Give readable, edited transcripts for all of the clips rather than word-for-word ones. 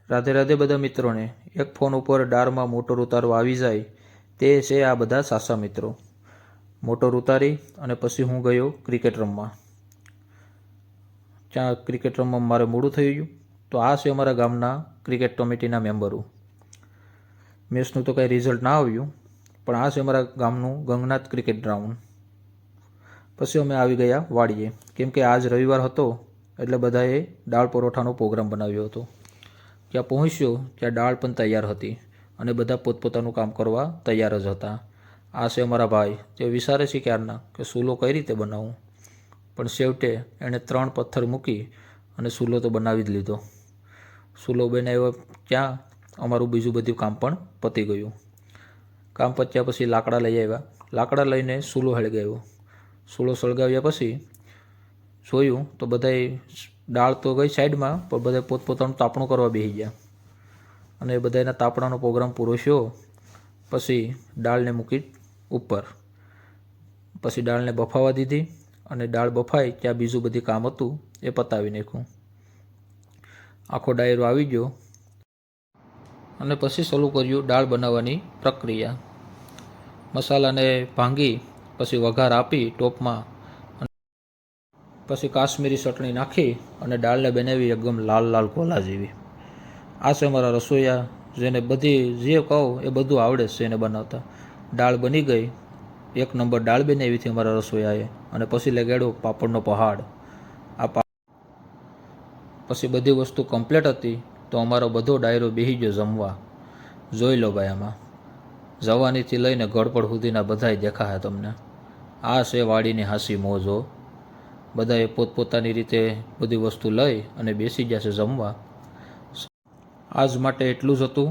રાધે રાધે બધા મિત્રોને। એક ફોન ઉપર દાળમાં મોટર ઉતારવા આવી જાય તે છે આ બધા સાસા મિત્રો। મોટર ઉતારી અને પછી હું ગયો ક્રિકેટ રમવા। ત્યાં ક્રિકેટ રમવા મારે મોડું થઈ ગયું। તો આ છે અમારા ગામના ક્રિકેટ કમિટીના મેમ્બરો। મેચનું તો કાંઈ રિઝલ્ટ ના આવ્યું, પણ આ છે અમારા ગામનું ગંગનાથ ક્રિકેટ ગ્રાઉન્ડ। પછી અમે આવી ગયા વાડીએ, કેમ કે આજ રવિવાર હતો એટલે બધાએ દાળ પરોઠાનો પ્રોગ્રામ બનાવ્યો હતો। ત્યાં પહોંચ્યો ત્યાં દાળ પણ તૈયાર હતી અને બધા પોતપોતાનું કામ કરવા તૈયાર જ હતા। આ છે અમારા ભાઈ, તે વિચારે છે ક્યારના કે સૂલો કઈ રીતે બનાવું, પણ છેવટે એણે 3 પથ્થર મૂકી અને સૂલો તો બનાવી જ લીધો। સૂલો બનાવ્યો ત્યાં અમારું બીજું બધું કામ પણ પતી ગયું। કામ પત્યા પછી લાકડા લઈ આવ્યા। લાકડા લઈને સૂલો સળગાવ્યો। સૂલો સળગાવ્યા પછી જોયું તો બધાએ દાળ તો ગઈ સાઈડમાં, પણ બધા પોતપોતાનું તાપણું કરવા બેસી ગયા અને બધાના તાપણાનો પ્રોગ્રામ પૂરો થયો પછી દાળને મૂકી ઉપર। પછી દાળને બફાવા દીધી અને દાળ બફાઈ ત્યાં બીજું બધું કામ હતું એ પતાવી નાખ્યું। આખો ડાયરો આવી ગયો અને પછી શરૂ કર્યું દાળ બનાવવાની પ્રક્રિયા। મસાલાને ભાંગી પછી વઘાર આપી ટોપમાં, પછી કાશ્મીરી ચટણી નાખી અને દાળને બનાવી એકદમ લાલ લાલ કોલા જેવી। આ છે અમારા રસોઈયા, જેને બધી જે કહું એ બધું આવડે છે એને બનાવતા। દાળ બની ગઈ, 1 નંબર દાળ બનાવી હતી અમારા રસોઈયાએ, અને પછી લગાડ્યો પાપડનો પહાડ। પછી બધી વસ્તુ કમ્પ્લીટ હતી તો અમારો બધો ડાયરો બેસી ગયો જમવા। જોઈ લો ભાઈ, આમાં જવાનીથી લઈને ઘડપડ સુધીના બધાય દેખાય તમને। આ છે વાડીની હાસી મોજો। બધાએ પોતપોતાની રીતે બધી વસ્તુ લઈ અને બેસી ગયા છે જમવા। આજ માટે એટલું જ હતું।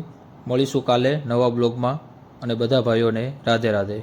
મળીશું કાલે નવા બ્લોગમાં, અને બધા ભાઈઓને રાધે રાધે।